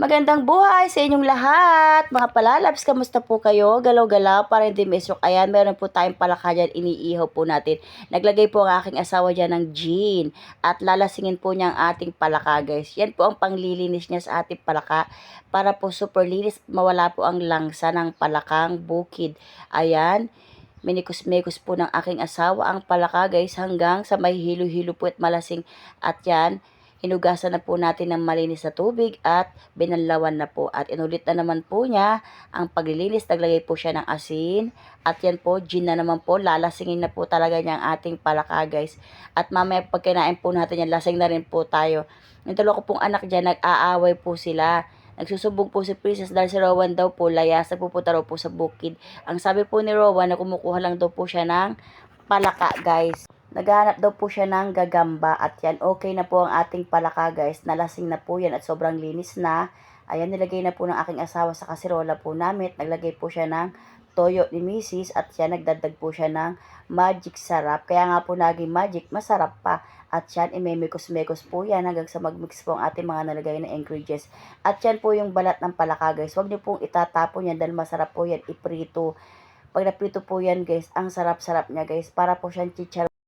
Magandang buhay sa inyong lahat, mga palalabs, kamusta po kayo? Galaw-galaw para hindi mesok. Ayan, meron po tayong palaka dyan, iniihaw po natin. Naglagay po ang aking asawa dyan ng gin at lalasingin po niya ang ating palaka, guys. Yan po ang panglilinis niya sa ating palaka para po super linis, mawala po ang langsa ng palakang bukid. Ayan, minikus-mekos po ng aking asawa ang palaka, guys, hanggang sa may hilo-hilo po at malasing. At yan, hinugasan na po natin ng malinis na tubig at binanlawan na po. At inulit na naman po niya ang paglilinis. Naglagay po siya ng asin. At yan po, gin na naman po. Lalasingin na po talaga niya ang ating palaka, guys. At mamaya pag kinain po natin yan, lasing na rin po tayo. Yung dalawa ko pong anak dyan, nag-aaway po sila. Nagsusubong po si Princess dahil si Rowan daw po layas. Nagpupunta raw po sa bukid. Ang sabi po ni Rowan na kumukuha lang daw po siya ng palaka, guys. Naghahanap daw po siya ng gagamba at yan, okay na po ang ating palaka, guys. Nalasing na po yan at sobrang linis na. Ayan, nilagay na po ng aking asawa sa kasirola po namin. Naglagay po siya ng toyo ni Mrs. At yan, nagdagdag po siya ng magic sarap. Kaya nga po naging magic, masarap pa. At yan, imemekos-mekos po yan hanggang sa magmix po ang ating mga nalagay na ingredients. At yan po yung balat ng palaka, guys. Huwag niyo pong itatapon yan dahil masarap po yan iprito. Pag naprito po yan, guys, ang sarap-sarap niya, guys. Para po siyang chicharon